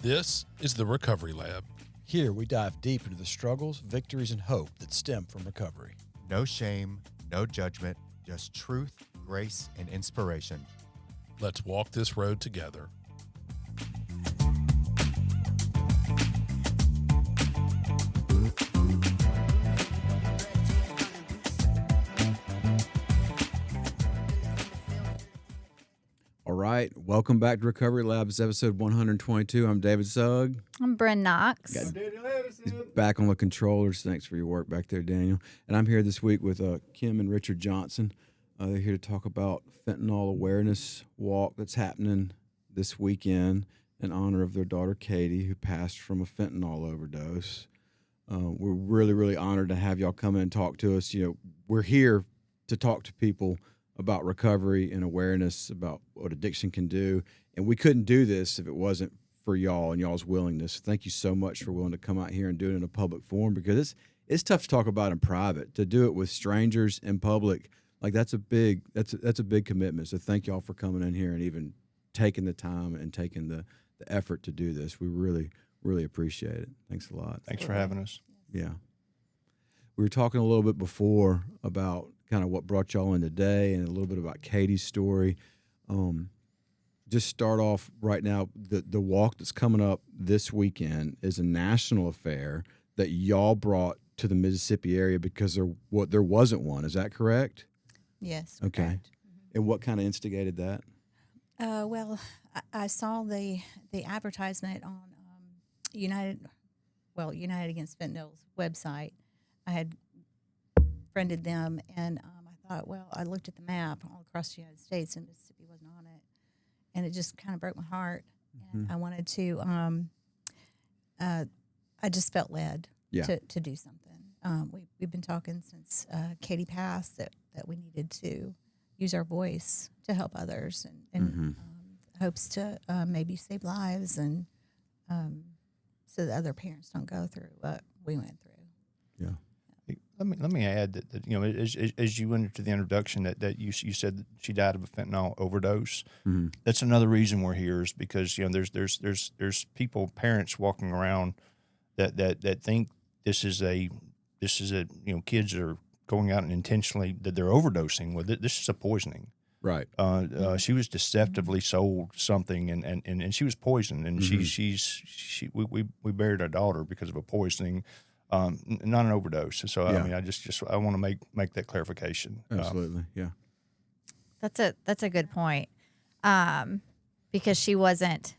This is the Recovery Lab. Here we dive deep into the struggles, victories, and hope that stem from recovery. No shame, no judgment, just truth, grace, and inspiration. Let's walk this road together. All right, welcome back to Recovery Labs, episode 122. I'm David Sugg. I'm Brynn Knox. He's back on the controllers. Thanks for your work back there, Daniel. And I'm here this week with Kim and Richard Johnson. They're here to talk about Fentanyl Awareness Walk that's happening this weekend in honor of their daughter, Katie, who passed from a fentanyl overdose. We're really, really honored to have y'all come in and talk to us. You know, we're here to talk to people about recovery and awareness about what addiction can do. And we couldn't do this if it wasn't for y'all and y'all's willingness. Thank you so much for willing to come out here and do it in a public forum, because it's tough to talk about in private. To do it with strangers in public, like that's a big commitment. So thank y'all for coming in here and even taking the time and taking the effort to do this. We really, really appreciate it. Thanks a lot. Thanks for having us. Yeah. We were talking a little bit before about kind of what brought y'all in today and a little bit about Katie's story. Just start off right now, the walk that's coming up this weekend is a national affair that y'all brought to the Mississippi area because there wasn't one. Is that correct? Yes. Okay. Correct. And what kind of instigated that? Well, I saw the advertisement on United Against Fentanyl's website. I had friended them, and I thought, well, I looked at the map all across the United States, and Mississippi wasn't on it, and it just kind of broke my heart. And I wanted to, I just felt led to do something. We've been talking since Katie passed that we needed to use our voice to help others, and hopes to maybe save lives, and so that other parents don't go through what we went through. Yeah. Let me add that you know, as you went into the introduction that you said that she died of a fentanyl overdose. Mm-hmm. That's another reason we're here, is because you know there's people, parents walking around that think this is a you know, kids are going out and intentionally that they're overdosing with it. This is a poisoning. Right. She was deceptively sold something, and she was poisoned, and we buried our daughter because of a poisoning. Not an overdose. So I mean, I want to make that clarification. Absolutely. Yeah. That's a good point, because she wasn't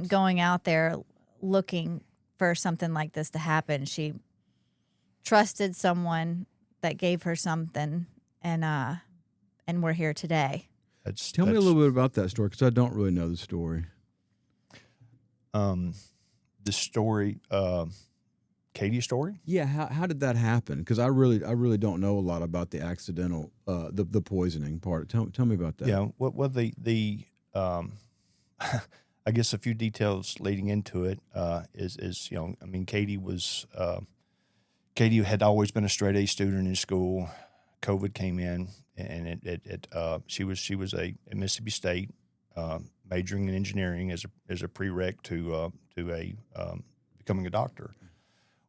going out there looking for something like this to happen. She trusted someone that gave her something, and we're here today. Tell me a little bit about that story, because I don't really know the story. The story. Katie's story? Yeah, how did that happen? Because I really don't know a lot about the accidental, the poisoning part. Tell me about that. Yeah, well, the I guess a few details leading into it is you know, I mean, Katie had always been a straight A student in school. COVID came in, and she was at Mississippi State, majoring in engineering as a prereq to becoming a doctor.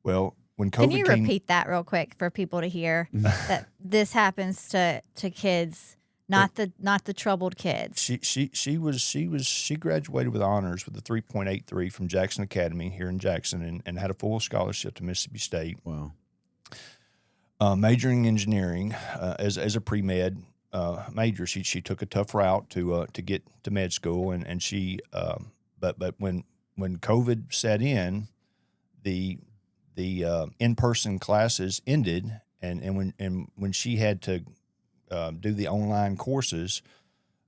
Well, when COVID Can you repeat that real quick for people to hear that this happens to kids, not the troubled kids? She graduated with honors with a 3.83 from Jackson Academy here in Jackson, and had a full scholarship to Mississippi State. Wow. Majoring in engineering as a pre-med major. She took a tough route to get to med school, and she but when COVID set in, the in-person classes ended, and when she had to do the online courses,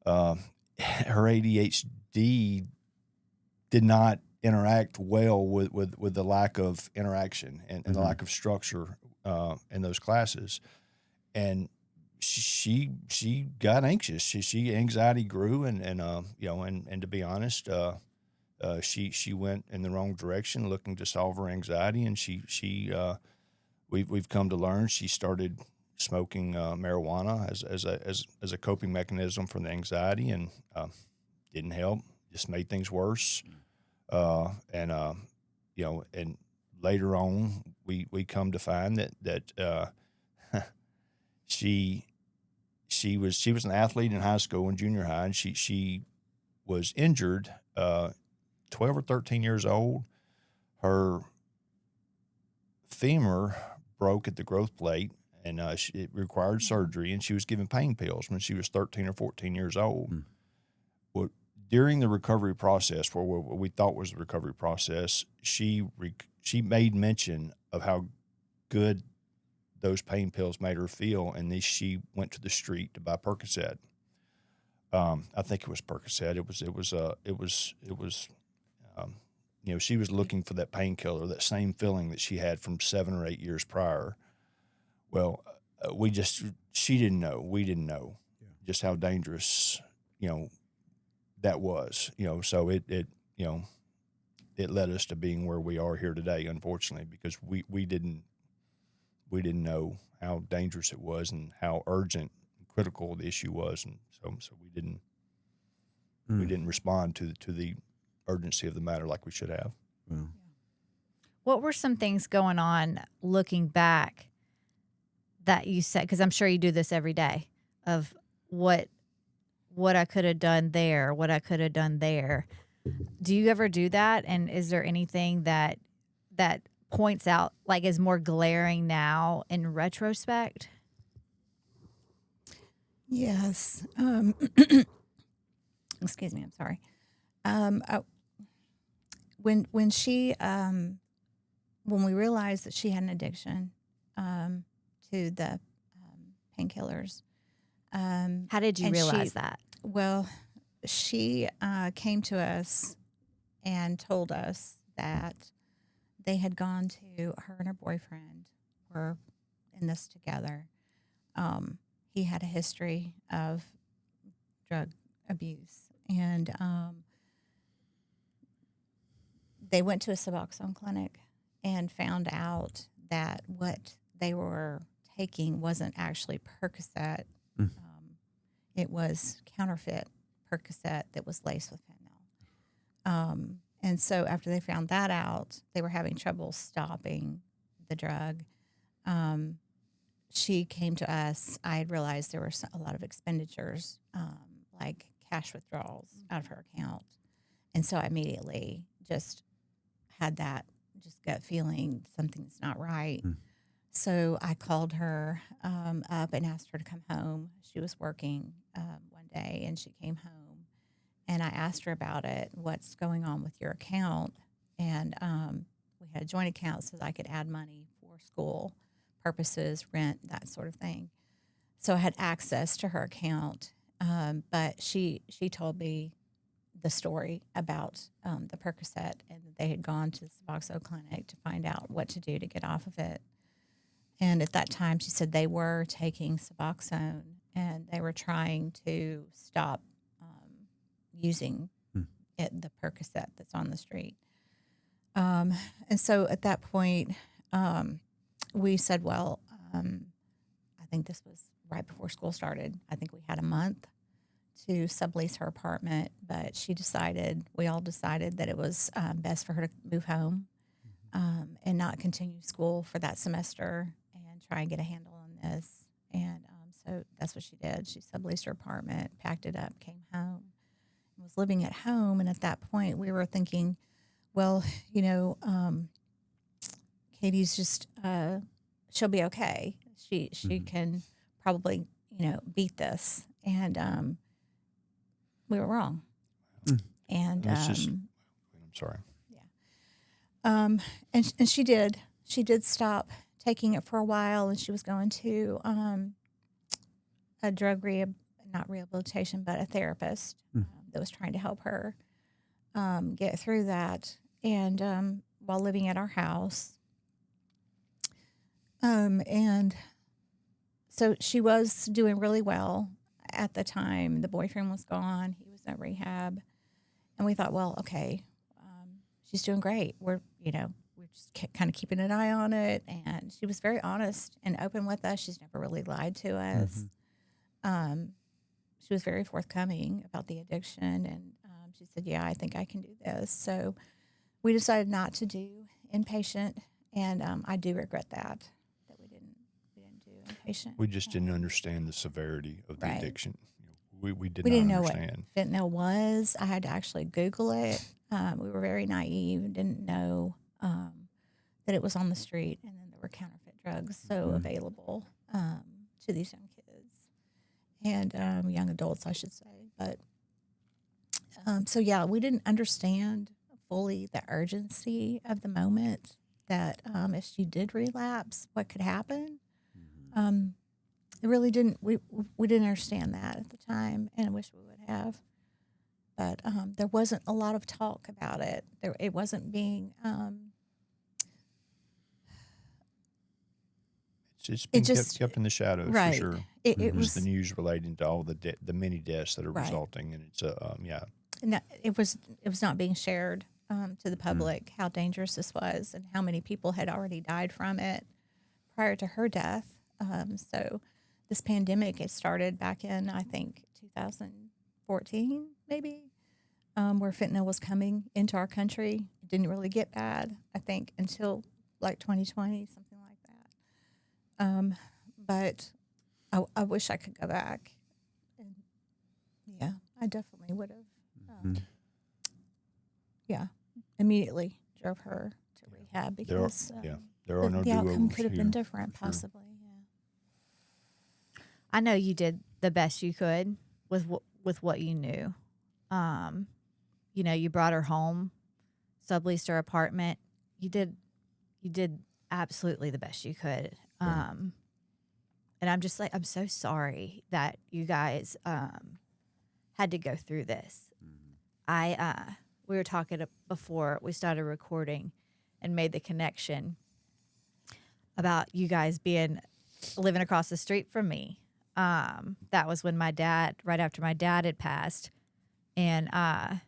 her ADHD did not interact well with the lack of interaction and the lack of structure in those classes, and she got anxious. She anxiety grew, and you know, and to be honest, she went in the wrong direction, looking to solve her anxiety, and we've come to learn she started smoking marijuana as a coping mechanism for the anxiety, and didn't help, just made things worse. And and later on, we come to find that she was an athlete in high school and junior high, and she was injured, 12 or 13 years old. Her femur broke at the growth plate, and it required surgery, and she was given pain pills when she was 13 or 14 years old. Well, during the recovery process, for what we thought was the recovery process, she made mention of how good those pain pills made her feel, and then she went to the street to buy Percocet. I think it was Percocet. She was looking for that painkiller, that same feeling that she had from 7 or 8 years prior. Well, she didn't know. We didn't know just how dangerous, that was. So it led us to being where we are here today, unfortunately, because we didn't know how dangerous it was and how urgent and critical the issue was, and so we didn't respond to the urgency of the matter like we should have. Well, What were some things going on looking back that you said, because I'm sure you do this every day, of what I could have done there, what I could have done there. Do you ever do that? And is there anything that points out, like, is more glaring now in retrospect? Yes. Excuse me. I'm sorry. When we realized that she had an addiction to the painkillers. How did you and realize that? Well, she came to us and told us that they had gone to, her and her boyfriend were in this together. He had a history of drug abuse, and they went to a Suboxone clinic and found out that what they were taking wasn't actually Percocet. It was counterfeit Percocet that was laced with fentanyl. And so after they found that out, they were having trouble stopping the drug. She came to us. I had realized there were a lot of expenditures, like cash withdrawals out of her account. And so I immediately just had that just gut feeling something's not right. So I called her up and asked her to come home. She was working one day, and she came home. And I asked her about it, what's going on with your account? And we had a joint account so that I could add money for school purposes, rent, that sort of thing. So I had access to her account. But she told me the story about the Percocet, and they had gone to the Suboxone clinic to find out what to do to get off of it. And at that time, she said they were taking Suboxone, and they were trying to stop using the Percocet that's on the street. And so at that point, we said, well, I think this was right before school started. I think we had a month to sublease her apartment, but we all decided that it was best for her to move home and not continue school for that semester and try and get a handle on this. And so that's what she did. She subleased her apartment, packed it up, came home, and was living at home. And at that point, we were thinking, well, Katie's just, she'll be okay. She can probably, beat this. And we were wrong. And I'm sorry. And she did. She did stop taking it for a while, and she was going to a drug not rehabilitation, but a therapist that was trying to help her get through that. And while living at our house, and so she was doing really well at the time. The boyfriend was gone; he was at rehab, and we thought, well, okay, she's doing great. We're just kind of keeping an eye on it. And she was very honest and open with us. She's never really lied to us. She was very forthcoming about the addiction. And she said, yeah, I think I can do this. So we decided not to do inpatient, and I do regret that we didn't do inpatient. We just didn't understand the severity of the Right. addiction. We did We not didn't know understand. what fentanyl was. I had to actually Google it. We were very naive, didn't know that it was on the street, and then there were counterfeit drugs so available to these young kids and young adults, I should say. But so yeah, we didn't understand fully the urgency of the moment. That if she did relapse, what could happen? It really didn't. We didn't understand that at the time, and I wish we would have. But there wasn't a lot of talk about it. It wasn't being. It's been just- kept in the shadows right. for sure. It It was the news relating to all the many deaths that are Right. resulting, and it's no, it was not being shared to the public how dangerous this was and how many people had already died from it prior to her death. So this pandemic, it started back in, I think, 2014, maybe, where fentanyl was coming into our country. It didn't really get bad, I think, until like 2020, something like that. But I wish I could go back. And yeah, I definitely would have. Yeah, immediately drove her to rehab there are because there are no the outcome do-overs could have here, been different, for sure. possibly. Yeah. I know you did the best you could with what you knew. You know, you brought her home, subleased her apartment. You did absolutely the best you could. And I'm just like, I'm so sorry that you guys had to go through this. We were talking before we started recording and made the connection about you guys living across the street from me. That was when right after my dad had passed. And I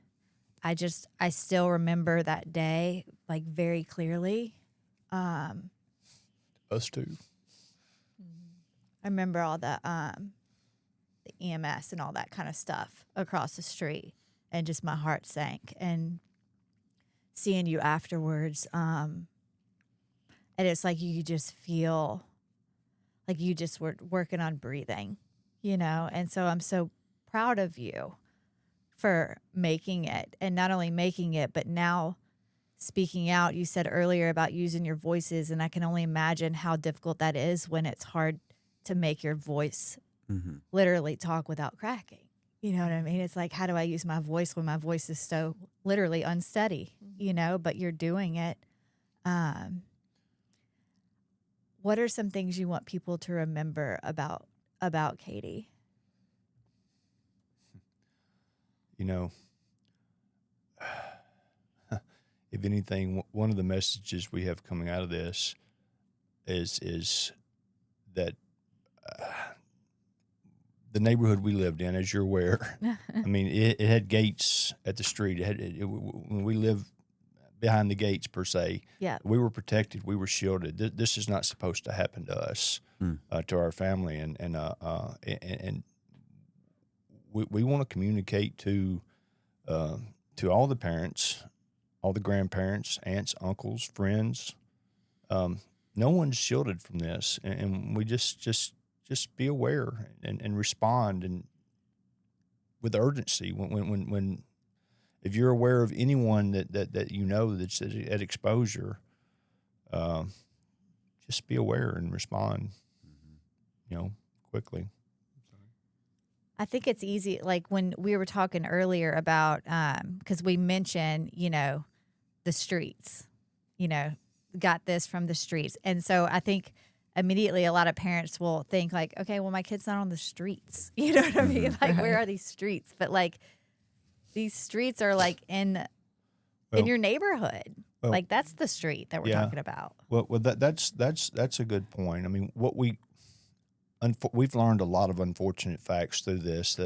still remember that day, like, very clearly. Us too. I remember all the EMS and all that kind of stuff across the street, and just my heart sank. And seeing you afterwards, and it's like you just feel like you just were working on breathing, you know? And so I'm so proud of you for making it, and not only making it, but now speaking out. You said earlier about using your voices, and I can only imagine how difficult that is when it's hard to make your voice literally talk without cracking. You know what I mean? It's like, how do I use my voice when my voice is so literally unsteady, you know, but you're doing it. What are some things you want people to remember about Katie? You know, if anything, one of the messages we have coming out of this is that the neighborhood we lived in, as you're aware, I mean, it had gates at the street. When we lived behind the gates, per se, Yeah. we were protected. We were shielded. This is not supposed to happen to us, to our family, and we want to communicate to all the parents, all the grandparents, aunts, uncles, friends. No one's shielded from this, and we just be aware and respond and with urgency when if you're aware of anyone that you know that's at exposure, just be aware and respond, you know, quickly. I think it's easy, like when we were talking earlier about, because we mentioned, you know, the streets, you know, got this from the streets. And so I think immediately a lot of parents will think like, okay, well, my kid's not on the streets. You know what I mean? Like, where are these streets? But like, these streets are like in your neighborhood. Well, like, that's the street that we're talking about. Well, that's a good point. I mean, we've learned a lot of unfortunate facts through this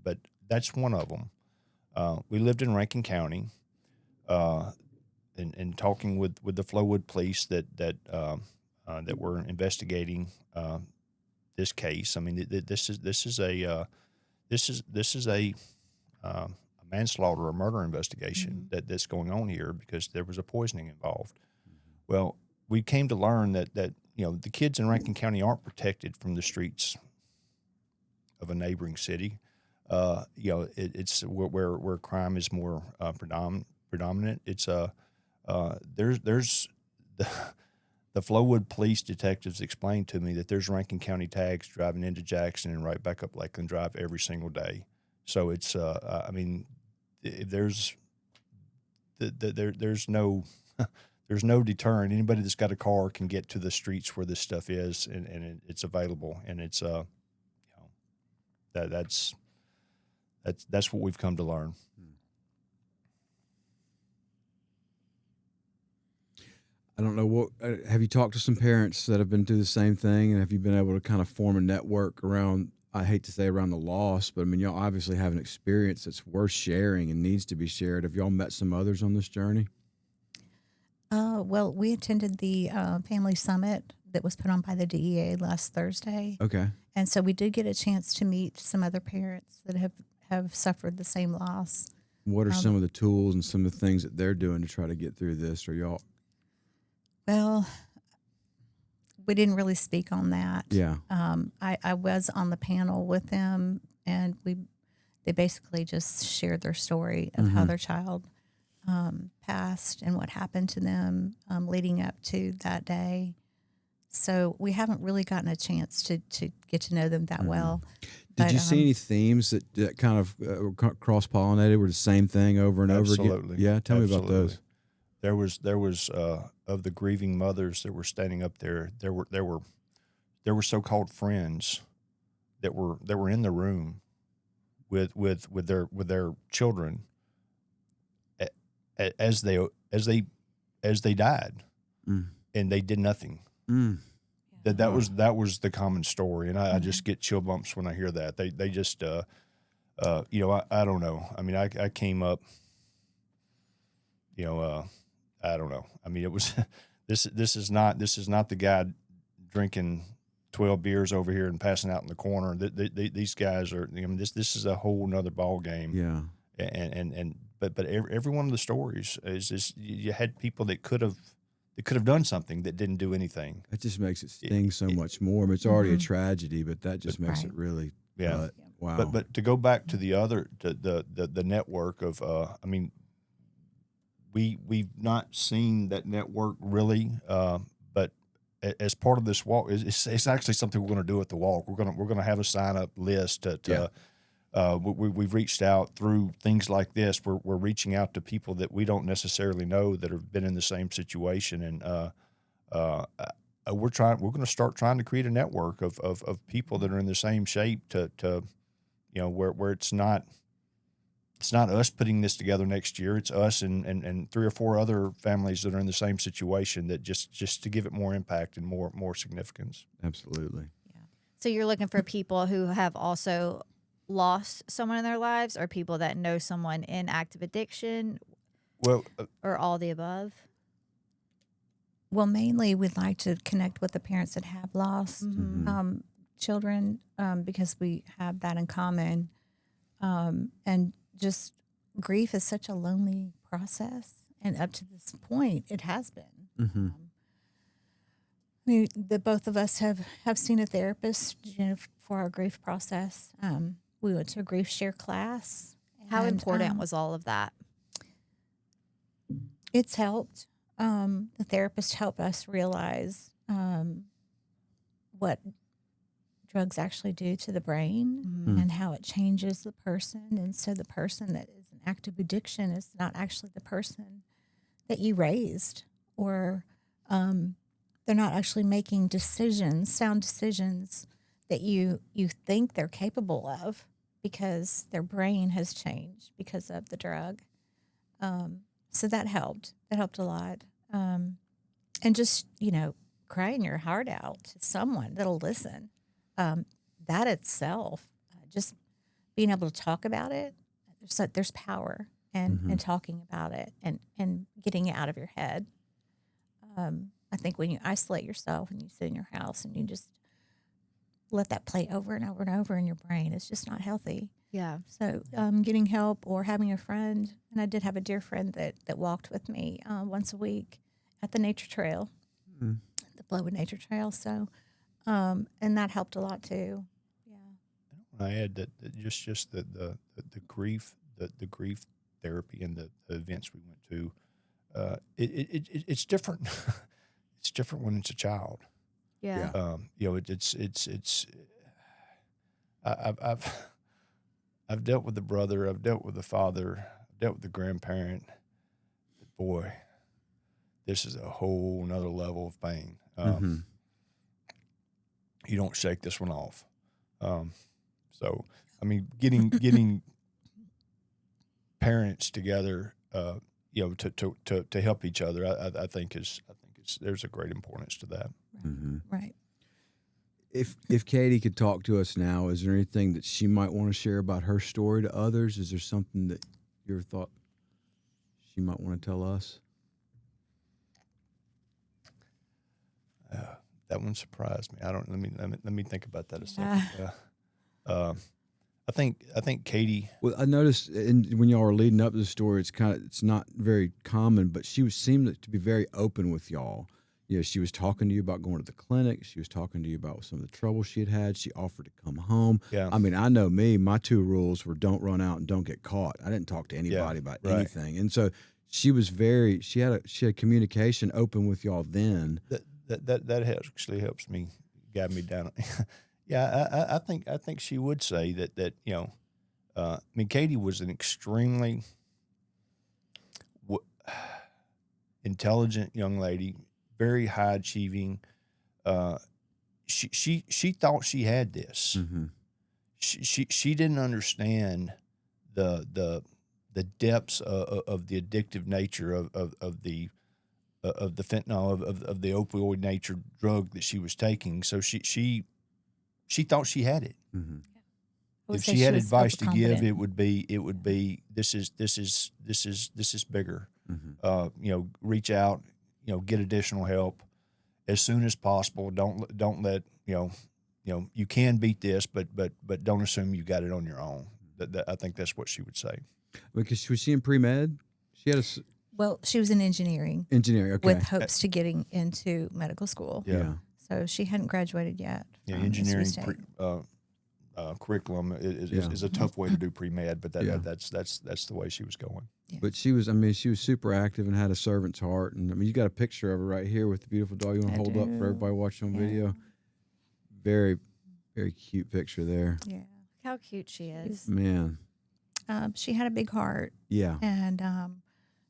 but that's one of them. We lived in Rankin County, and talking with the Flowood police that were investigating this case. I mean, this is a manslaughter or murder investigation that's going on here because there was a poisoning involved. Well, we came to learn that the kids in Rankin County aren't protected from the streets of a neighboring city. It's where crime is more predominant. It's there's the Flowood police detectives explained to me that there's Rankin County tags driving into Jackson and right back up Lakeland Drive every single day. So it's there's no there's no deterrent. Anybody that's got a car can get to the streets where this stuff is, and it's available, and it's that's what we've come to learn. I don't know what. Have you talked to some parents that have been through the same thing, and have you been able to kind of form a network around? I hate to say around the loss, but I mean, y'all obviously have an experience that's worth sharing and needs to be shared. Have y'all met some others on this journey? Well, we attended the family summit that was put on by the DEA last Thursday. Okay. And so we did get a chance to meet some other parents that have suffered the same loss. What are some of the tools and some of the things that they're doing to try to get through this? Or y'all? Well, we didn't really speak on that. Yeah. I was on the panel with them, and they basically just shared their story of how their child passed and what happened to them leading up to that day. So we haven't really gotten a chance to get to know them that well. Did you see any themes that kind of cross-pollinated, were the same thing over and over again? Absolutely. Yeah, tell me about those. There was of the grieving mothers that were standing up there. There were so-called friends that were in the room with their children as they died, and they did nothing. That was the common story, and I just get chill bumps when I hear that. They just I don't know. I mean, I came up, I don't know. I mean, it was this is not the guy drinking 12 beers over here and passing out in the corner. These guys are. I mean, this is a whole nother ball game. Yeah. But every one of the stories is you had people that could have done something that didn't do anything. That just makes it sting so much more. I mean, it's already a tragedy, but that just makes it really. Yeah. Wow. But to go back to the other the network of I mean, we've not seen that network really, but as part of this walk, it's actually something we're going to do at the walk. We're going to have a sign up list we've reached out through things like this. We're reaching out to people that we don't necessarily know that have been in the same situation, and we're going to start trying to create a network of people that are in the same shape to where it's not us putting this together next year. It's us and 3 or 4 other families that are in the same situation, that just to give it more impact and more significance. Absolutely. Yeah. So you're looking for people who have also lost someone in their lives, or people that know someone in active addiction, well, or all the above? Well, mainly we'd like to connect with the parents that have lost children, because we have that in common. And just grief is such a lonely process, and up to this point, it has been. I mean, both of us have seen a therapist, for our grief process. We went to a grief share class. How important was all of that? It's helped. The therapist helped us realize what drugs actually do to the brain and how it changes the person. And so the person that is in active addiction is not actually the person that you raised, or they're not actually making sound decisions that you think they're capable of, because their brain has changed because of the drug. So that helped. That helped a lot. And just, crying your heart out to someone that'll listen. That itself, just being able to talk about it, there's power in talking about it and getting it out of your head. I think when you isolate yourself and you sit in your house and you just let that play over and over and over in your brain, it's just not healthy. Yeah. So getting help or having a friend, and I did have a dear friend that walked with me once a week at the nature trail, the Flowood Nature Trail. So, and that helped a lot too. Yeah. I add that just the grief, the grief therapy and the events we went to, it's different. It's different when it's a child. Yeah. I've dealt with the brother, I've dealt with the father, I've dealt with the grandparent. But boy, this is a whole nother level of pain. You don't shake this one off. So, I mean, getting parents together, to help each other, I think there's a great importance to that. Right. If Katie could talk to us now, is there anything that she might want to share about her story to others? Is there something that you ever thought she might want to tell us? That one surprised me. Let me think about that a second. I think Katie. Well, I noticed when y'all were leading up to the story, it's not very common, but she seemed to be very open with y'all. You know, she was talking to you about going to the clinic. She was talking to you about some of the trouble she had had. She offered to come home. Yeah. I mean, I know me. My 2 rules were don't run out and don't get caught. I didn't talk to anybody about anything, and so she was she had communication open with y'all then. That actually helps me guide me down. Yeah, I think she would say that I mean, Katie was an extremely intelligent young lady, very high achieving. She thought she had this. She didn't understand the depths of the addictive nature of the fentanyl of the opioid nature drug that she was taking. So she thought she had it. If she had advice to give, it would be this is bigger. Reach out, get additional help as soon as possible. Don't let you can beat this, but don't assume you got it on your own. I think that's what she would say. Because was she in pre-med? She had Well, she was in engineering. Engineering, okay. With hopes to getting into medical school. Yeah. So she hadn't graduated yet. Yeah, engineering curriculum is a tough way to do pre-med, but that's the way she was going. Yeah. But she was super active and had a servant's heart. And I mean, you got a picture of her right here with the beautiful dog. You want to hold up for everybody watching on video? Very, very cute picture there. Yeah. How cute she is. Man. She had a big heart. Yeah. And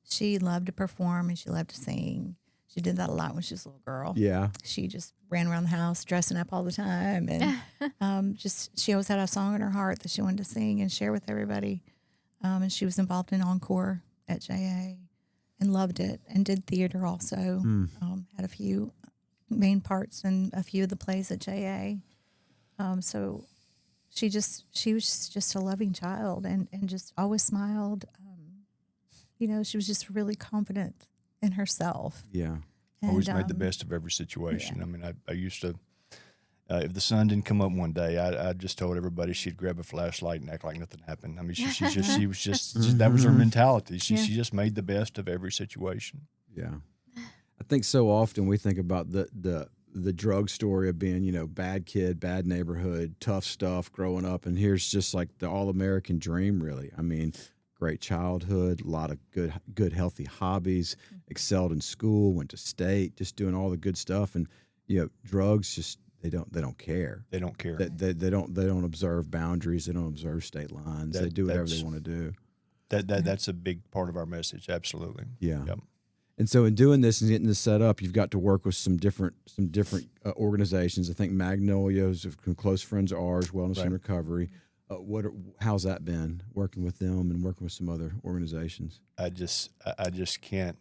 she loved to perform and she loved to sing. She did that a lot when she was a little girl. Yeah. She just ran around the house dressing up all the time. And she always had a song in her heart that she wanted to sing and share with everybody. And she was involved in Encore at JA and loved it and did theater also. Had a few main parts in a few of the plays at JA. So she was just a loving child and just always smiled. She was just really confident in herself. Yeah. And, always made the best of every situation. Yeah. I mean, I used to, if the sun didn't come up one day, I just told everybody she'd grab a flashlight and act like nothing happened. I mean, she was just that was her mentality. She just made the best of every situation. Yeah. I think so often we think about the drug story of being, bad kid, bad neighborhood, tough stuff growing up. And here's just like the all-American dream, really. I mean, great childhood, a lot of good, healthy hobbies, excelled in school, went to state, just doing all the good stuff. And, drugs just, they don't care. They don't care. They don't observe boundaries. They don't observe state lines. They do whatever they want to do. That's a big part of our message. Absolutely. Yeah. Yep. And so in doing this and getting this set up, you've got to work with some different organizations. I think Magnolia is close friends of ours, Wellness and Recovery. How's that been working with them and working with some other organizations? I just can't.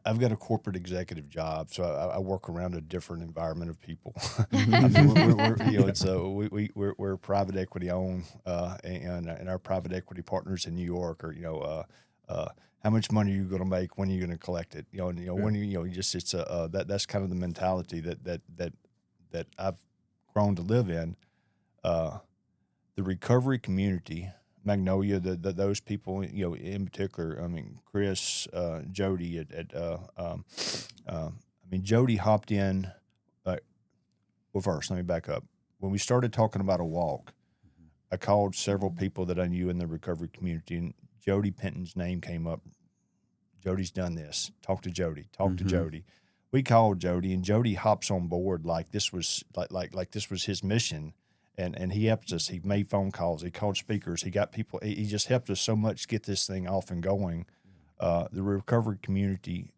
I've got a corporate executive job, so I work around a different environment of people. I mean, we're private equity owned, and our private equity partners in New York are how much money are you going to make? When are you going to collect it? When that's kind of the mentality that I've grown to live in. the recovery community, Magnolia, those people, in particular, I mean, Chris, Jody Jody hopped in. Well, first, let me back up. When we started talking about a walk, I called several people that I knew in the recovery community, and Jody Penton's name came up. Jody's done this. Talk to Jody. Talk to Jody. We called Jody, and Jody hops on board like this was like this was his mission, and he helped us. He made phone calls. He called speakers. He got people. He just helped us so much get this thing off and going. The recovery community,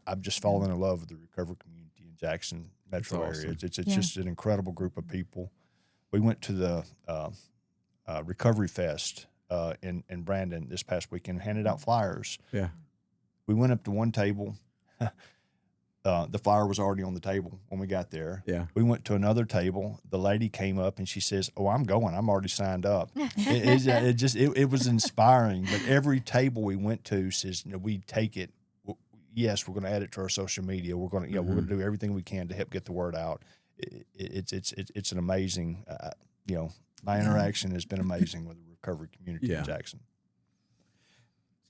I've just fallen in love with the recovery community in Jackson metro area. It's just an incredible group of people. We went to the Recovery Fest in Brandon this past weekend and handed out flyers. Yeah. We went up to one table. The flyer was already on the table when we got there. Yeah. We went to another table. The lady came up and she says, "Oh, I'm going. I'm already signed up." It was inspiring. But every table we went to says, "We take it. Yes, we're going to add it to our social media. We're going to, we're going to do everything we can to help get the word out." It's an amazing, my interaction has been amazing with the recovery community in Jackson.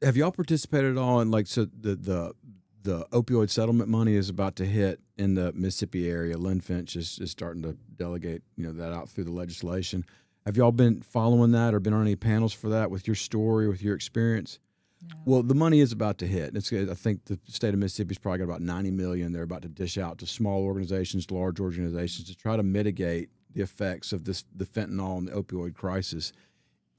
Have y'all participated at all in the opioid settlement money is about to hit in the Mississippi area? Lynn Finch is starting to delegate that out through the legislation. Have y'all been following that or been on any panels for that with your story, with your experience? No. Well, the money is about to hit. I think the state of Mississippi's probably got about $90 million they're about to dish out to small organizations, large organizations to try to mitigate the effects of the fentanyl and the opioid crisis.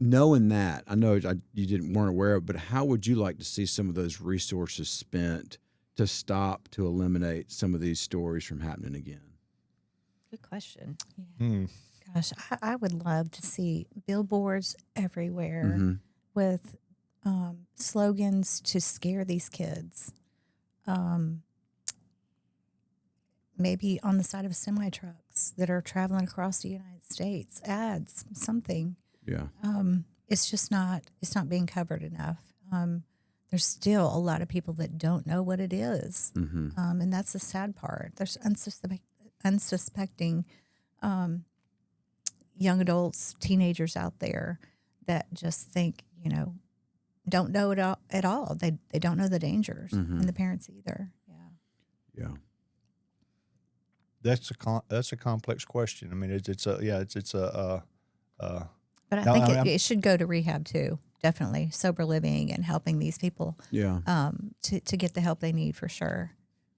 Knowing that, I know you weren't aware of, but how would you like to see some of those resources spent to eliminate some of these stories from happening again? Good question. Yeah. Gosh, I would love to see billboards everywhere with slogans to scare these kids. Maybe on the side of semi-trucks that are traveling across the United States, ads, something. Yeah. It's not being covered enough. There's still a lot of people that don't know what it is. And that's the sad part. There's unsuspecting young adults, teenagers out there that just think, don't know it at all. They don't know the dangers, and the parents either. Yeah. That's a complex question. I mean, it's a. But I think it should go to rehab too. Definitely sober living and helping these people. To get the help they need for sure.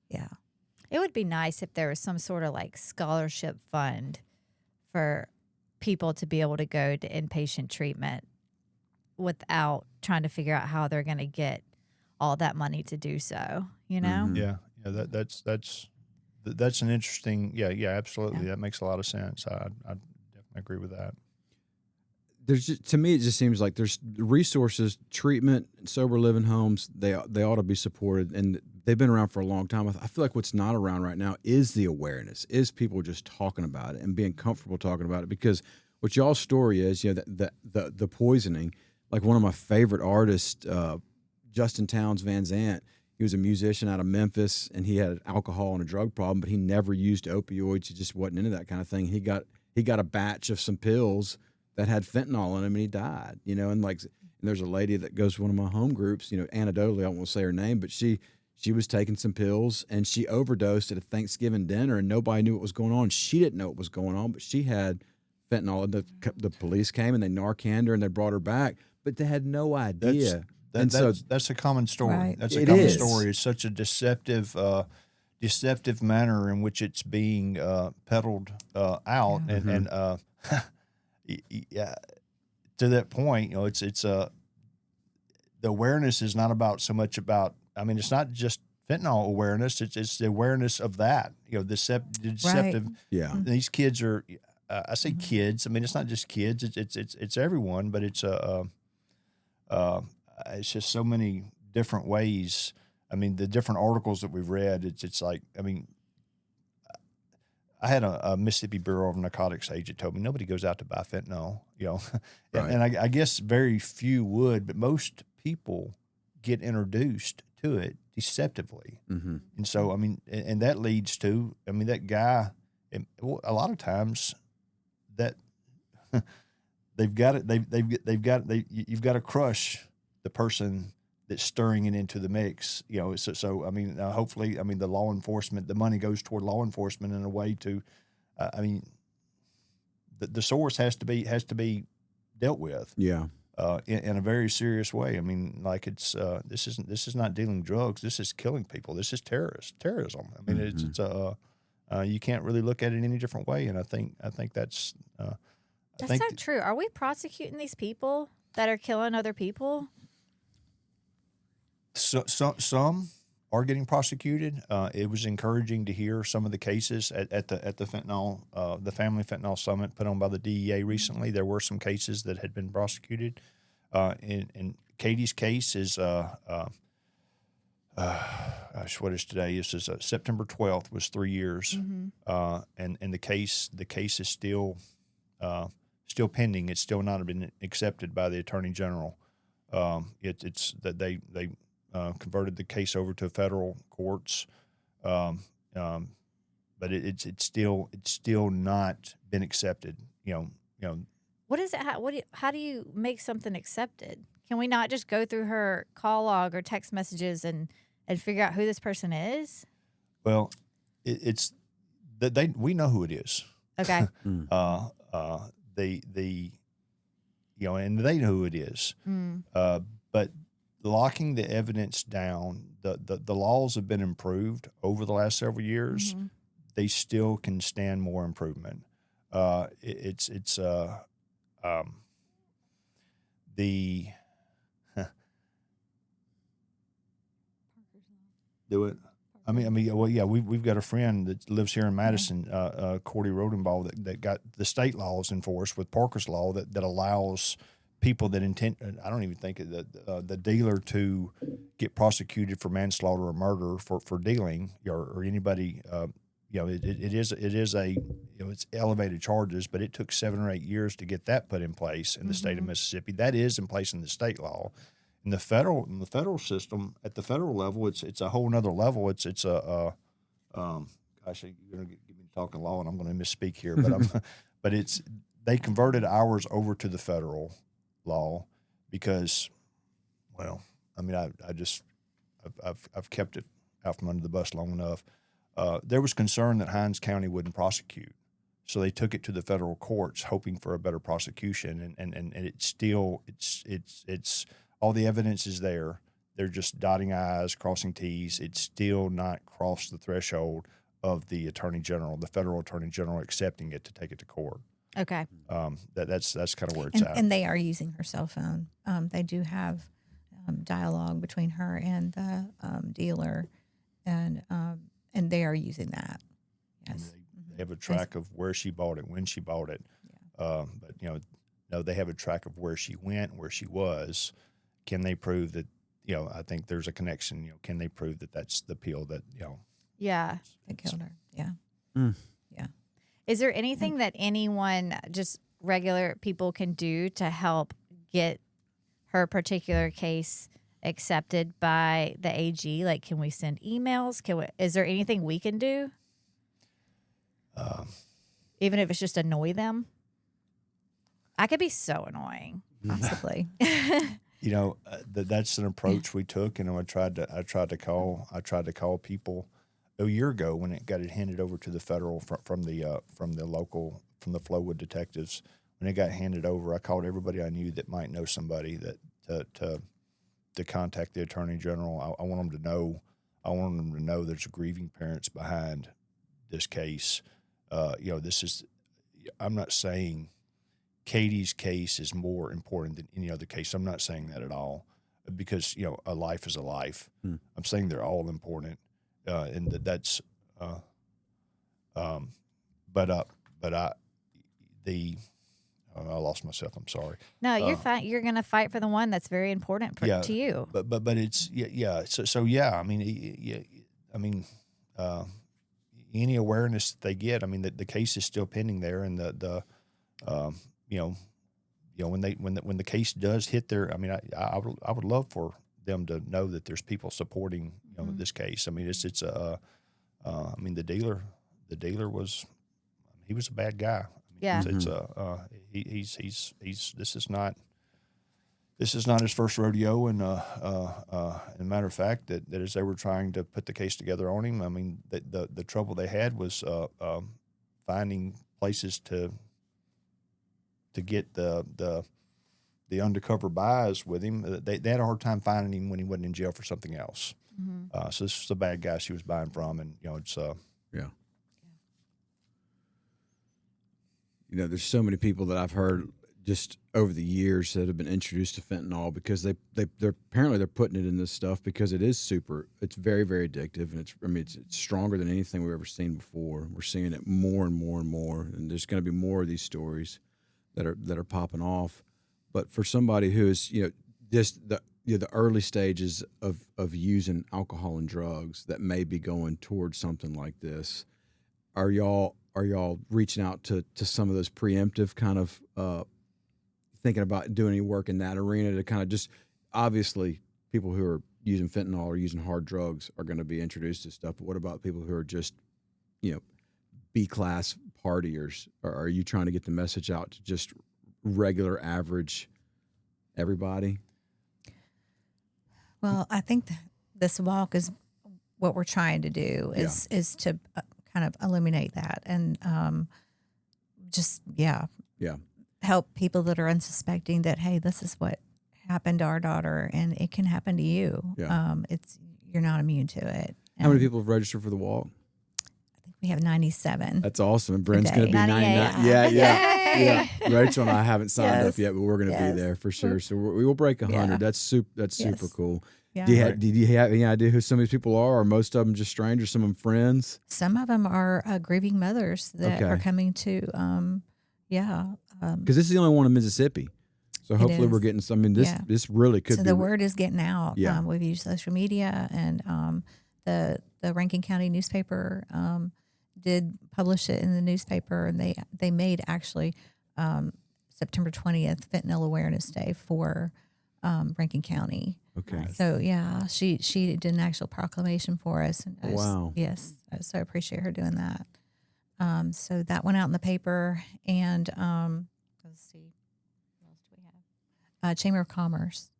Yeah. It would be nice if there was some sort of scholarship fund for people to be able to go to inpatient treatment without trying to figure out how they're going to get all that money to do so, Yeah. That's an interesting, absolutely. Yeah. That makes a lot of sense. I definitely agree with that. To me, it just seems like there's resources, treatment, sober living homes. They ought to be supported, and they've been around for a long time. I feel like what's not around right now is the awareness, is people just talking about it and being comfortable talking about it. Because what y'all's story is, the poisoning. Like one of my favorite artists, Justin Townes Van Zant. He was a musician out of Memphis, and he had an alcohol and a drug problem, but he never used opioids. He just wasn't into that kind of thing. He got a batch of some pills that had fentanyl in them, and he died. And there's a lady that goes to one of my home groups. Anecdotally, I won't say her name, but she was taking some pills and she overdosed at a Thanksgiving dinner, and nobody knew what was going on. She didn't know what was going on, but she had fentanyl. And the police came and they Narcaned her and they brought her back, but they had no idea. That's a common story. Right. That's a common story. It's such a deceptive manner in which it's being peddled out, and to that point, it's the awareness is not about so much about. I mean, it's not just fentanyl awareness. It's the awareness of that. The deceptive. Right. Yeah. These kids are. I say kids. I mean, it's not just kids. It's everyone. But it's just so many different ways. I mean, the different articles that we've read. It's like, I mean, I had a Mississippi Bureau of Narcotics agent told me nobody goes out to buy fentanyl, Right. and I guess very few would, but most people get introduced to it deceptively. And so, I mean, and that leads to, I mean, that guy, a lot of times that they've got it. You've got to crush the person that's stirring it into the mix. So I mean, hopefully, I mean, the law enforcement, the money goes toward law enforcement in a way to, I mean, the source has to be dealt with. Yeah. In a very serious way. I mean, like this is not dealing drugs. This is killing people. This is terrorism. I mean, it's you can't really look at it any different way. And I think that's not true. Are we prosecuting these people that are killing other people? Some are getting prosecuted. It was encouraging to hear some of the cases at the fentanyl, the Family Fentanyl Summit put on by the DEA recently. There were some cases that had been prosecuted. And Katie's case is, gosh, what is today? This is September 12th was 3 years. And the case is still pending. It's still not been accepted by the Attorney General. It's that they converted the case over to federal courts, but it's still not been accepted. What is it? How do you make something accepted? Can we not just go through her call log or text messages and figure out who this person is? Well, it's that we know who it is. Okay. And they know who it is. But locking the evidence down, the laws have been improved over the last several years. They still can stand more improvement. Do it. Well, yeah, we've got a friend that lives here in Madison, Cordy Rodenbaugh, that got the state laws enforced with Parker's Law that allows people that intend. I don't even think the dealer to get prosecuted for manslaughter or murder for dealing or anybody. It's elevated charges, but it took 7 or 8 years to get that put in place in the state of Mississippi. That is in place in the state law. In the federal system, at the federal level, it's a whole nother level. Gosh, you're gonna get me talking law, and I'm going to misspeak here, but they converted ours over to the federal law because, well, I mean, I've kept it out from under the bus long enough. There was concern that Hinds County wouldn't prosecute, so they took it to the federal courts, hoping for a better prosecution. And it's all the evidence is there. They're just dotting I's, crossing T's. It's still not crossed the threshold of the Attorney General, the federal Attorney General, accepting it to take it to court. Okay. That's kind of where it's at. And they are using her cell phone. They do have dialogue between her and the dealer, and they are using that. Yes. They have a track of where she bought it, when she bought it. Yeah. But no, they have a track of where she went, where she was. Can they prove that? I think there's a connection. Can they prove that that's the pill that Yeah. They killed her. Yeah. Yeah. Is there anything that anyone, just regular people, can do to help get her particular case accepted by the AG? Like, can we send emails? Is there anything we can do? Even if it's just annoy them? I could be so annoying. Possibly. That's an approach we took, and I tried to call people a year ago when it got handed over to the federal from the Flowood detectives. When it got handed over, I called everybody I knew that might know somebody that to contact the Attorney General. I want them to know. I want them to know there's grieving parents behind this case. This is. I'm not saying Katie's case is more important than any other case. I'm not saying that at all, because a life is a life. I'm saying they're all important, and that's. I lost myself. I'm sorry. No, you're fine. You're going to fight for the one that's very important to you. But it's So yeah. Any awareness that they get. The case is still pending there, and when the case does hit there, I would love for them to know that there's people supporting this case. The dealer was, he was a bad guy. Yeah. It's this is not his first rodeo, and a matter of fact, that as they were trying to put the case together on him, I mean, the trouble they had was finding places to get the undercover buys with him. They had a hard time finding him when he wasn't in jail for something else. So this is the bad guy she was buying from, and it's Yeah. You know, there's so many people that I've heard just over the years that have been introduced to fentanyl because they're apparently they're putting it in this stuff because it's very, very addictive, and it's stronger than anything we've ever seen before. We're seeing it more and more and more, and there's going to be more of these stories that are popping off. But for somebody who is, just the early stages of using alcohol and drugs that may be going towards something like this, are y'all reaching out to some of those preemptive kind of thinking about doing any work in that arena to kind of just, obviously people who are using fentanyl or using hard drugs are going to be introduced to stuff, but what about people who are just, B-class partiers? Or are you trying to get the message out to just regular average everybody? Well, I think this walk is what we're trying to do is to kind of illuminate that and help people that are unsuspecting that, hey, this is what happened to our daughter, and it can happen to you. Yeah. You're not immune to it. How many people have registered for the walk? I think we have 97. That's awesome. And Brynn's going to be 99. Yay. Yeah. Rachel and I haven't signed up yet, but we're going to be Yes. there for sure. So we will break 100. Yeah. That's super cool. Yeah. Do you have any idea who some of these people are? Or most of them just strangers, some of them friends? Some of them are grieving mothers that Okay. are coming to, Because this is the only one in Mississippi. So hopefully we're is. getting some. I mean, this really could so be. the word is getting out. Yeah. We've used social media, and the Rankin County newspaper did publish it in the newspaper, and they made actually September 20th Fentanyl Awareness Day for Rankin County. Okay. So yeah, she did an actual proclamation for us. And Wow. Yes, I so appreciate her doing that. So that went out in the paper, and let's see, what else do we have? Chamber of Commerce.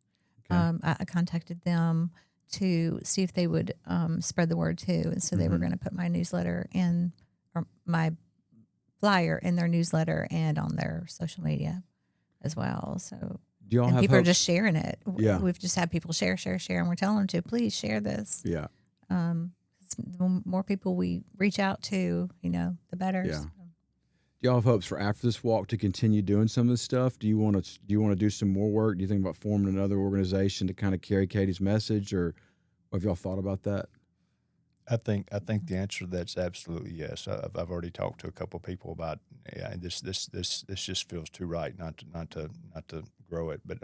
Okay. I contacted them to see if they would spread the word too, and so they were going to put my newsletter or my flyer in their newsletter and on their social media as well. So. Do y'all And have people are hopes? just sharing it. Yeah. We've just had people share, and we're telling them to please share this. Yeah. The more people we reach out to, the better. Yeah. Do y'all have hopes for after this walk to continue doing some of this stuff? Do you want to do some more work? Do you think about forming another organization to kind of carry Katie's message, or have y'all thought about that? I think the answer to that's absolutely yes. I've already talked to a couple of people about this just feels too right not to grow it, but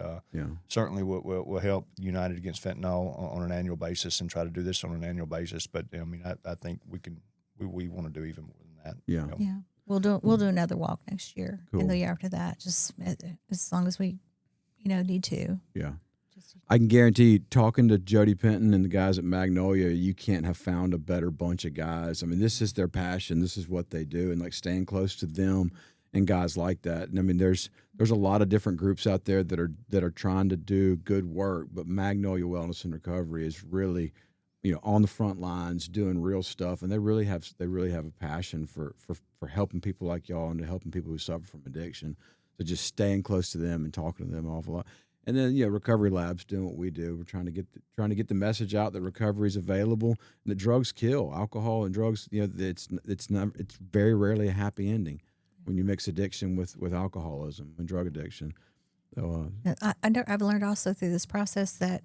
certainly we'll help United Against Fentanyl on an annual basis and try to do this on an annual basis. But I mean, I think we want to do even more than that. Yeah. Yeah. We'll do another walk next year Cool. and the year after that, just as long as we, need to. Yeah. I can guarantee you, talking to Jody Penton and the guys at Magnolia, you can't have found a better bunch of guys. I mean, this is their passion. This is what they do, and like staying close to them and guys like that. And I mean, there's a lot of different groups out there that are trying to do good work, but Magnolia Wellness and Recovery is really, on the front lines doing real stuff, and they really have a passion for helping people like y'all and to helping people who suffer from addiction. So just staying close to them and talking to them an awful lot. And then, Recovery Lab's doing what we do. We're trying to get the message out that recovery is available and that drugs kill. Alcohol and drugs, it's very rarely a happy ending when you mix addiction with alcoholism and drug addiction. So, I've learned also through this process that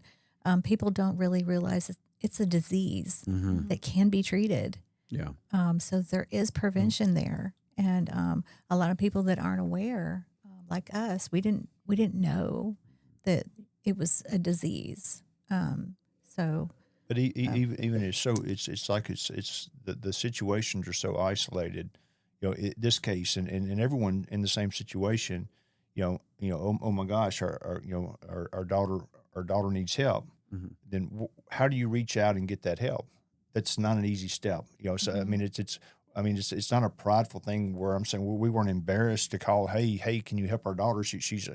people don't really realize it's a disease that can be treated. yeah, So there is prevention there, and a lot of people that aren't aware, like us, we didn't know that it was a disease. But even it's like the situations are so isolated. This case and everyone in the same situation. Oh my gosh, our daughter needs help. Then how do you reach out and get that help? That's not an easy step. So I mean, it's I mean, it's not a prideful thing where I'm saying, well, we weren't embarrassed to call, hey, can you help our daughter? She's,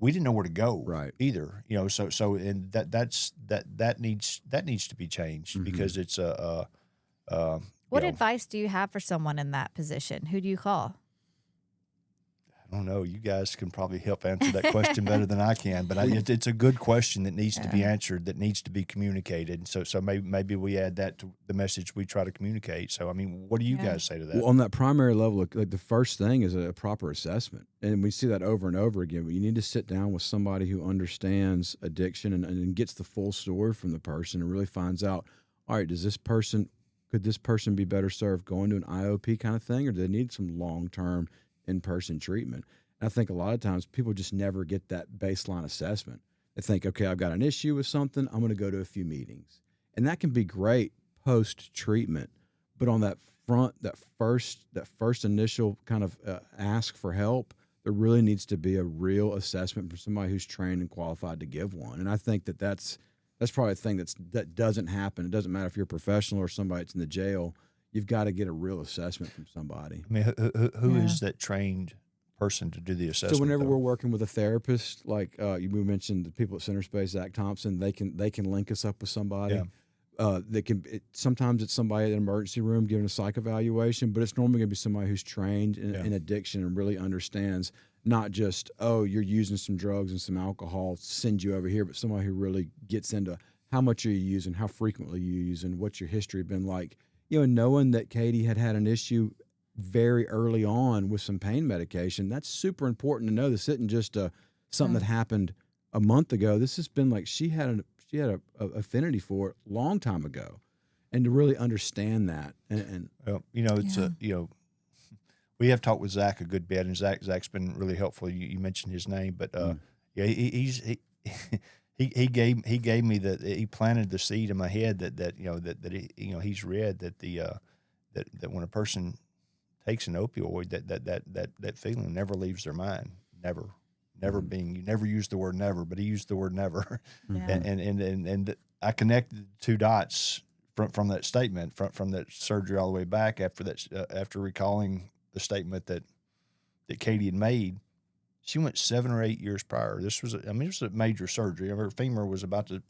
we didn't know where to go Right. either, so, and that needs to be changed because it's What you know, advice do you have for someone in that position? Who do you call? I don't know. You guys can probably help answer that question better than I can, but it's a good question that needs to be answered, that needs to be communicated. So maybe we add that to the message we try to communicate. So, I mean, what do you guys say to that? Well, on that primary level, like the first thing is a proper assessment. And we see that over and over again. But you need to sit down with somebody who understands addiction and gets the full story from the person and really finds out, all right, could this person be better served going to an IOP kind of thing, or do they need some long-term in-person treatment? And I think a lot of times people just never get that baseline assessment. They think, okay, I've got an issue with something, I'm going to go to a few meetings. And that can be great post-treatment. But on that first initial kind of ask for help, there really needs to be a real assessment from somebody who's trained and qualified to give one. And I think that's probably a thing that doesn't happen. It doesn't matter if you're a professional or somebody that's in the jail. You've got to get a real assessment from somebody. I mean, who is that trained person to do the assessment? So whenever we're working with a therapist, like we mentioned the people at Center Space, Zach Thompson, they can link us up with somebody. Yeah. Sometimes it's somebody in an emergency room giving a psych evaluation, but it's normally going to be somebody who's trained in addiction and really understands not just, oh, you're using some drugs and some alcohol, send you over here, but somebody who really gets into how much are you using, how frequently you using, what's your history been like. Knowing that Katie had an issue very early on with some pain medication, that's super important to know. This isn't just something that happened a month ago. This has been like she had a affinity for it a long time ago, and to really understand that. And we have talked with Zach a good bit, and Zach's been really helpful. You mentioned his name, but he gave me he planted the seed in my head that he's read that that when a person takes an opioid, that feeling never leaves their mind. Never being, you never used the word never, but he used the word never. Yeah. And I connected the two dots from that statement, from that surgery all the way back after recalling the statement that Katie had made. She went 7 or 8 years prior. This was a major surgery. Her femur was about to,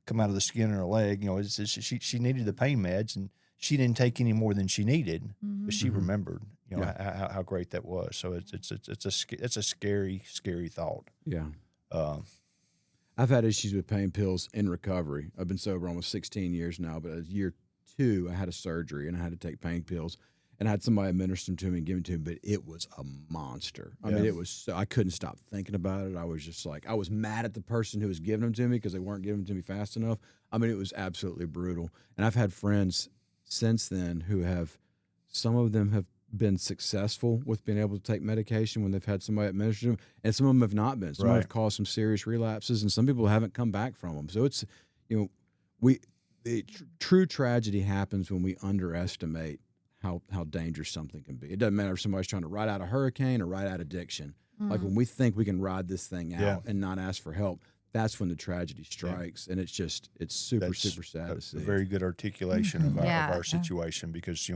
come out of the skin in her leg. She needed the pain meds, and she didn't take any more than she needed, but she remembered, how great that was. So it's a scary, scary thought. Yeah. I've had issues with pain pills in recovery. I've been sober almost 16 years now, but at year 2, I had a surgery and I had to take pain pills. And I had somebody administer them to me and give them to me, but it was a monster. I mean, I couldn't stop thinking about it. I was just like, I was mad at the person who was giving them to me because they weren't giving them to me fast enough. I mean, it was absolutely brutal. And I've had friends since then some of them have been successful with being able to take medication when they've had somebody administer them, and some of them have not been. Some have caused some serious relapses, and some people haven't come back from them. So it's, true tragedy happens when we underestimate how dangerous something can be. It doesn't matter if somebody's trying to ride out a hurricane or ride out addiction. Like when we think we can ride this thing out and not ask for help, that's when the tragedy strikes, and it's super sad to see. A very good articulation of our situation, because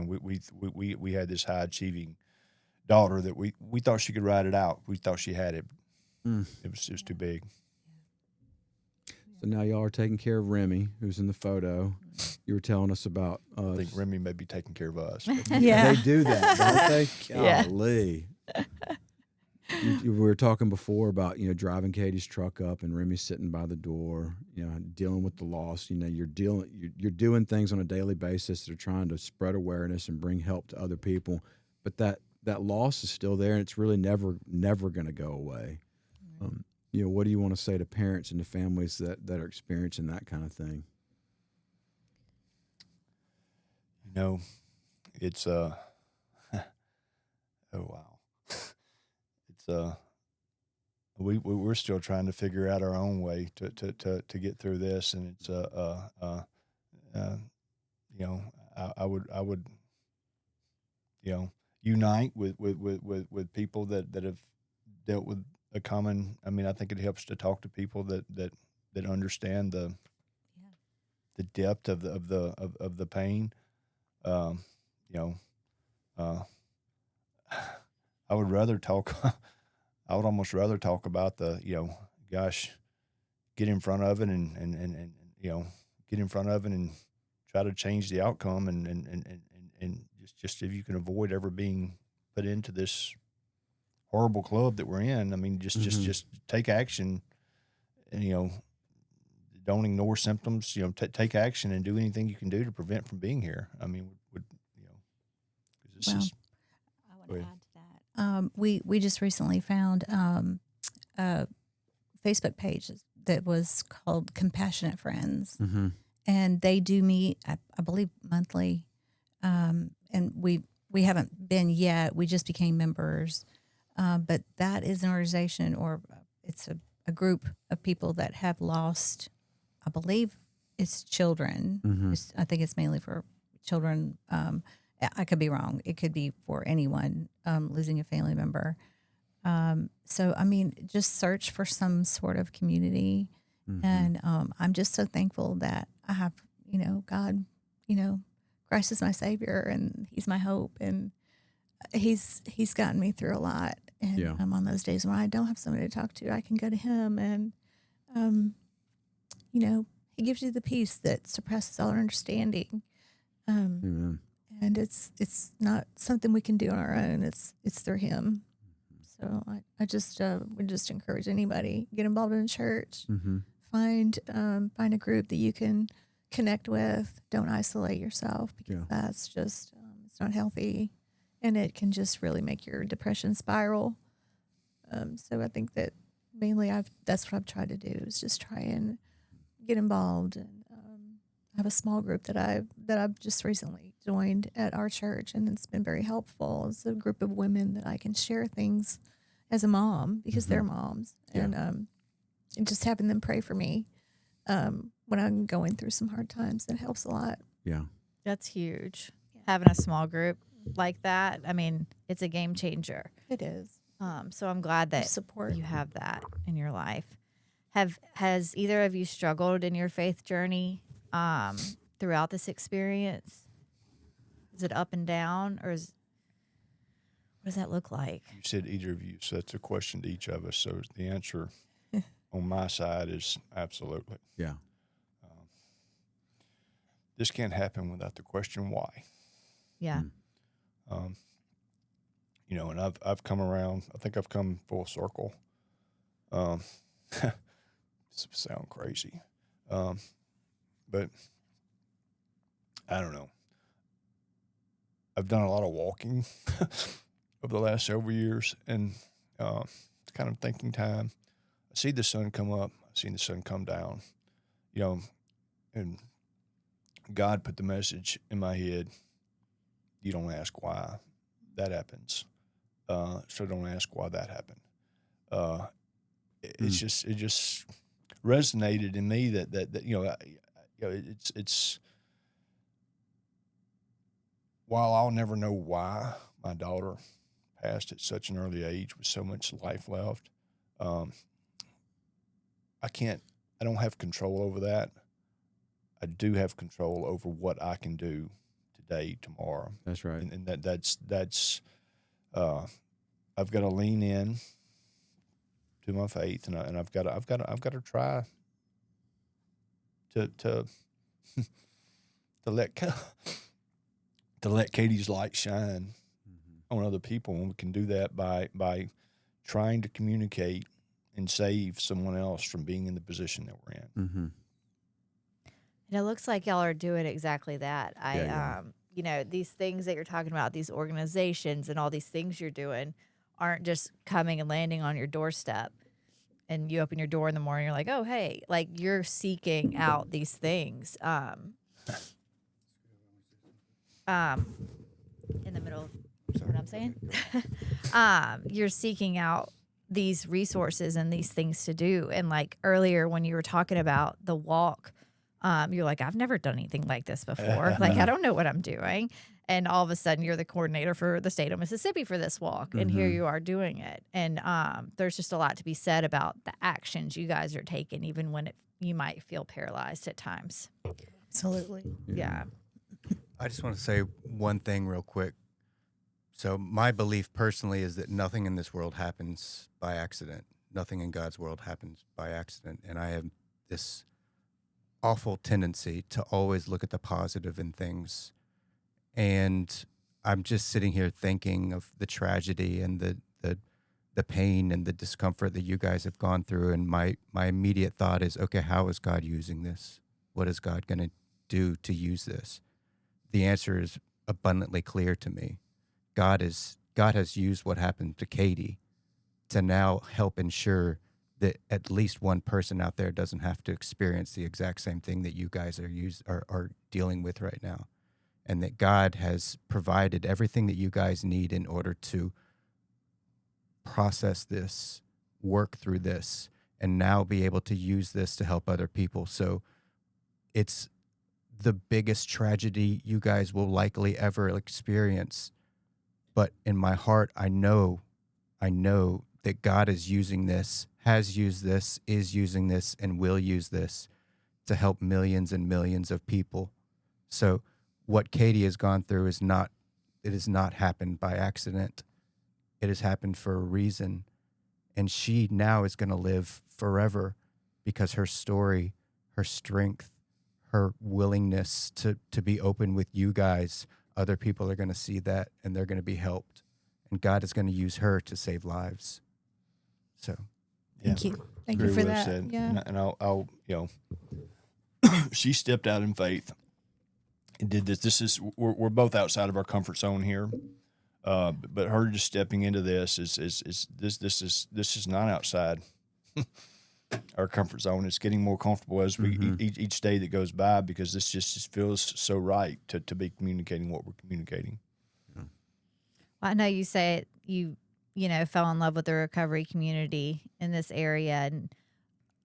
we had this high achieving daughter that we thought she could ride it out. We thought she had it. It was too big. So now y'all are taking care of Remy, who's in the photo. You were telling us about. I think Remy may be taking care of us. They do that, don't they? Golly. We were talking before about driving Katie's truck up and Remy sitting by the door, dealing with the loss. You're doing things on a daily basis that are trying to spread awareness and bring help to other people, but that loss is still there, and it's really never going to go away. What do you want to say to parents and to families that are experiencing that kind of thing? It's oh wow. We're still trying to figure out our own way to get through this, and it's I would unite with people that have dealt with a common. I mean, I think it helps to talk to people that understand the depth of the pain. you know, I would rather talk. I would almost rather talk about the, gosh, get in front of it and get in front of it and try to change the outcome and just if you can avoid ever being put into this horrible club that we're in. I mean, just take action and, don't ignore symptoms, take action and do anything you can do to prevent from being here. I mean, Well, I want to add to that. We just recently found a Facebook page that was called Compassionate Friends, and they do meet, I believe, monthly. And we haven't been yet. We just became members, but that is an organization, or it's a group of people that have lost, I believe, it's children. I think it's mainly for children. I could be wrong. It could be for anyone losing a family member. So, I mean, just search for some sort of community. And I'm just so thankful that I have, God, Christ is my Savior and He's my hope. And He's gotten me through a lot. And on those days when I don't have somebody to talk to, I can go to Him. And, He gives you the peace that surpasses all our understanding. Amen. And it's not something we can do on our own. It's through Him. So I just would just encourage anybody, get involved in church, find a group that you can connect with. Don't isolate yourself, because that's just it's not healthy, and it can just really make your depression spiral. So I think that mainly that's what I've tried to do, is just try and get involved. And I have a small group that I've just recently joined at our church, and it's been very helpful. It's a group of women that I can share things as a mom, because they're moms, and just having them pray for me when I'm going through some hard times, that helps a lot. Yeah. That's huge. Having a small group like that, I mean, it's a game changer. It is. So I'm glad that Support. you have that in your life. Has either of you struggled in your faith journey throughout this experience? Is it up and down, or what does that look like? You said either of you, so that's a question to each of us. So the answer on my side is absolutely. Yeah. This can't happen without the question why. Yeah. And I've come around. I think I've come full circle. This sound crazy, but I don't know. I've done a lot of walking over the last several years, and it's kind of thinking time. I see the sun come up. I see the sun come down. And God put the message in my head. You don't ask why that happens. So don't ask why that happened. It just resonated in me that it's while I'll never know why my daughter passed at such an early age with so much life left, I don't have control over that. I do have control over what I can do today, tomorrow. That's right. And that's I've got to lean in to my faith, and I've got to try to let Katie's light shine on other people, and we can do that by trying to communicate and save someone else from being in the position that we're in. And it looks like y'all are doing exactly that. These things that you're talking about, these organizations and all these things you're doing, aren't just coming and landing on your doorstep, and you open your door in the morning, you're like, oh, hey, like, you're seeking out these things. In the middle of what I'm saying, you're seeking out these resources and these things to do. And like earlier when you were talking about the walk, you're like, I've never done anything like this before. Like, I don't know what I'm doing. And all of a sudden you're the coordinator for the state of Mississippi for this walk. And here you are doing it. And there's just a lot to be said about the actions you guys are taking, even when you might feel paralyzed at times. Absolutely. Yeah. I just want to say one thing real quick. So my belief personally is that nothing in this world happens by accident. Nothing in God's world happens by accident. And I have this awful tendency to always look at the positive in things. And I'm just sitting here thinking of the tragedy and the pain and the discomfort that you guys have gone through. And my immediate thought is, okay, how is God using this? What is God going to do to use this? The answer is abundantly clear to me. God has used what happened to Katie to now help ensure that at least one person out there doesn't have to experience the exact same thing that you guys are dealing with right now. And that God has provided everything that you guys need in order to process this, work through this, and now be able to use this to help other people. So it's the biggest tragedy you guys will likely ever experience. But in my heart, I know that God is using this, has used this, is using this, and will use this to help millions and millions of people. So what Katie has gone through it has not happened by accident. It has happened for a reason. And she now is going to live forever because her story, her strength, her willingness to be open with you guys, other people are going to see that and they're going to be helped. And God is going to use her to save lives. So, Thank you. Thank you Very for well that. said. Yeah. And I'll she stepped out in faith and did this. We're both outside of our comfort zone here. But her just stepping into this is not outside our comfort zone. It's getting more comfortable as we each day that goes by, because this just feels so right to be communicating what we're communicating. Well, I know you say you fell in love with the recovery community in this area, and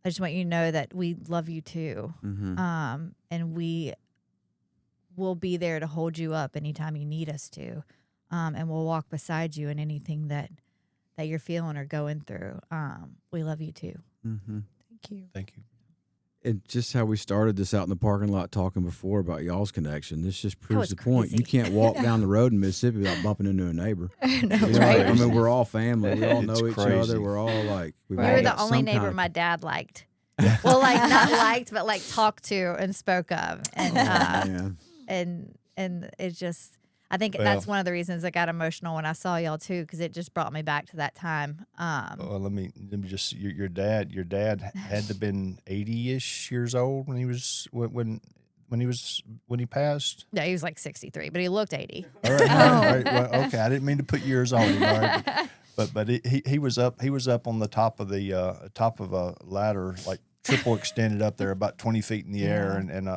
I just want you to know that we love you too. And we will be there to hold you up anytime you need us to. And we'll walk beside you in anything that you're feeling or going through. We love you too. Thank you. Thank you. And just how we started this out in the parking lot talking before about y'all's connection, this just proves was the point. crazy. You can't walk down the road in Mississippi without bumping into a neighbor. No, You know, right. I mean, we're all family. We all It's know each crazy. other. We're all like, we've all You were the got only some neighbor kind of- my dad liked. Well, like not liked, but like talked to and spoke of. And Yeah. and it just, I think Well- that's one of the reasons I got emotional when I saw y'all too, because it just brought me back to that time. Well, let me just your dad had to have been 80-ish years old when he was when he passed. Yeah, he was like 63, but he looked 80. All right, all right. Well, okay, I didn't mean to put years on him. All right, but he was up on the top of a ladder, like triple extended up there, about 20 feet in the air, and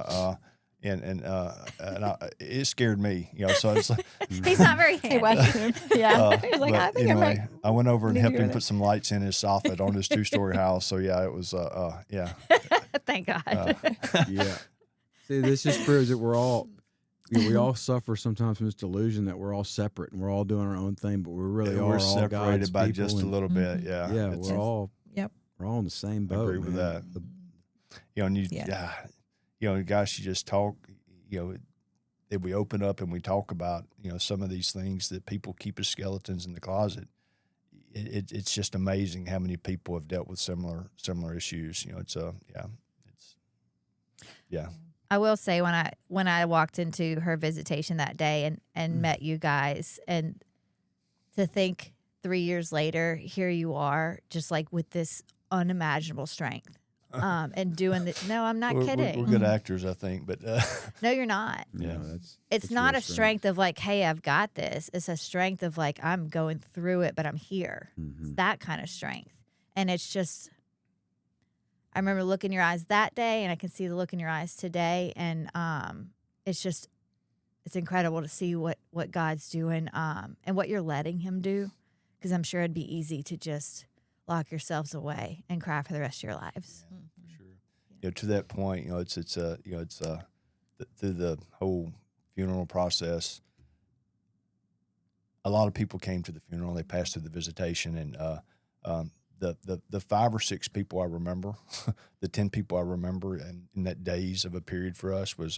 it scared me, So it's like, He's not very handy. Yeah. He was like, I think anyway, I went over and need to helped hear him that. put some lights in his soffit on his 2-story house. So yeah, it was yeah. Thank God. Yeah. See, this just proves that we're all, we all suffer sometimes from this delusion that we're all separate and we're all doing our own thing, but we really are We're all separated God's by people, just a and- little bit. Yeah, Yeah, It's- we're all Yep. we're all in the same I boat. agree with man. that. And you guys, you just talk. If we open up and we talk about some of these things that people keep as skeletons in the closet, it's just amazing how many people have dealt with similar issues. I will say when I walked into her visitation that day and met you guys, and to think 3 years later, here you are, just like with this unimaginable strength, and doing the. No, I'm not kidding. We're good actors, I think, but No, you're not. Yeah. that's It's not real a strength of like, hey, I've got this. It's a strength of like, I'm going through it, but I'm here. It's that kind of strength. And it's just, I remember looking in your eyes that day, and I can see the look in your eyes today. And it's just, it's incredible to see what God's doing and what you're letting him do. Because I'm sure it'd be easy to just lock yourselves away and cry for the rest of your lives. for sure. To that point, through the whole funeral process, a lot of people came to the funeral. They passed through the visitation, and the 5 or 6 people I remember, the 10 people I remember, and in that days of a period for us was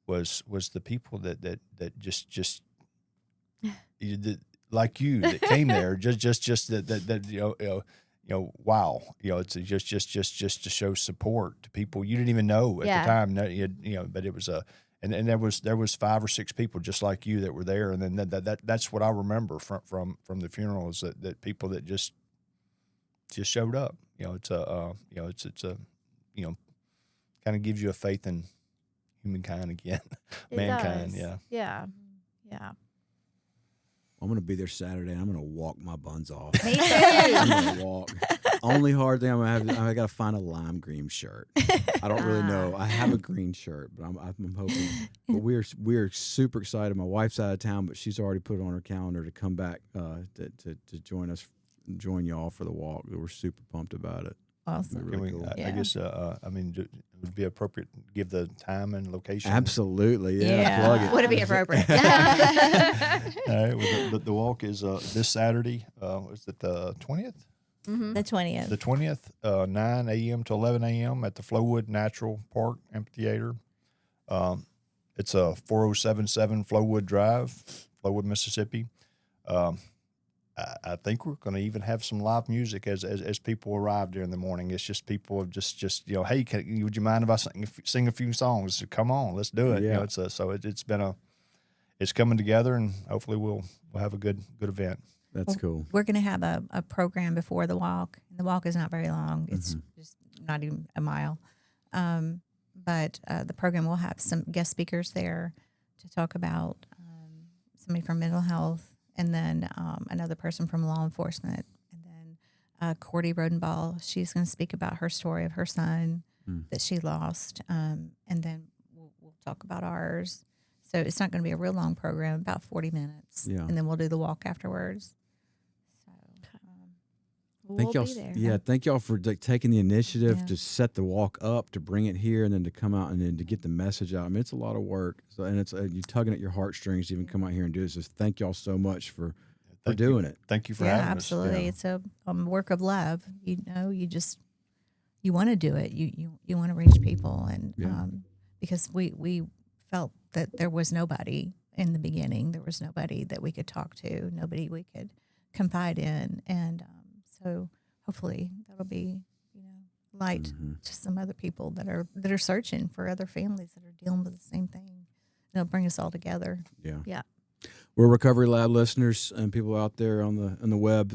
was the people that just like you that came there just that wow, it's just to show support to people you didn't even know at the time. But it was and there was 5 or 6 people just like you that were there, and then that's what I remember from the funerals, that people that just showed up. It's a kind of gives you a faith in humankind again, mankind. Does. Yeah. Yeah. I'm going to be there Saturday. I'm going to walk my buns off. Me too. I'm going to walk. Only hard thing I'm going to have, I got to find a lime green shirt. I don't really know. I have a green shirt, but I'm hoping. But we're super excited. My wife's out of town, but she's already put it on her calendar to come back to join y'all for the walk. We're super pumped about it. Awesome. Really cool. I guess it would be appropriate to give the time and location. Absolutely, yeah. Yeah. Plug it. Would it be appropriate? All right. Well, the walk is this Saturday. Is it the 20th? Mm-hmm. The 20th. The 20th, 9 a.m. to 11 a.m. at the Flowood Natural Park Amphitheater. It's a 4077 Flowood Drive, Flowood, Mississippi. I think we're going to even have some live music as people arrive during the morning. It's just people just hey, would you mind if I sing a few songs? Come on, let's do it. Yeah. It's coming together, and hopefully we'll have a good event. That's cool. We're going to have a program before the walk. The walk is not very long. It's just not even a mile. But the program will have some guest speakers there to talk about somebody from mental health, and then another person from law enforcement, and then Cordy Rodenball. She's going to speak about her story of her son that she lost, and then we'll talk about ours. So it's not going to be a real long program, about 40 minutes, and then we'll do the walk afterwards. So Thank y'all. Be there. Yeah, thank y'all for taking the initiative to set the walk up, to bring it here, and then to come out and then to get the message out. I mean, it's a lot of work. So, and it's you tugging at your heartstrings to even come out here and do this. So thank y'all so much for doing it. Thank you for having absolutely. us. It's a work of love. You want to do it. You want to reach people, and because we felt that there was nobody in the beginning. There was nobody that we could talk to, nobody we could confide in, and so hopefully that'll be light to some other people that are searching for other families that are dealing with the same thing. It'll bring us all together. Yeah. We're Recovery Lab listeners and people out there on the web.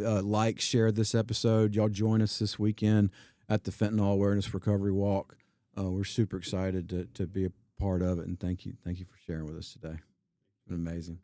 Share this episode. Y'all join us this weekend at the Fentanyl Awareness Recovery Walk. We're super excited to be a part of it, and thank you for sharing with us today. It's been amazing.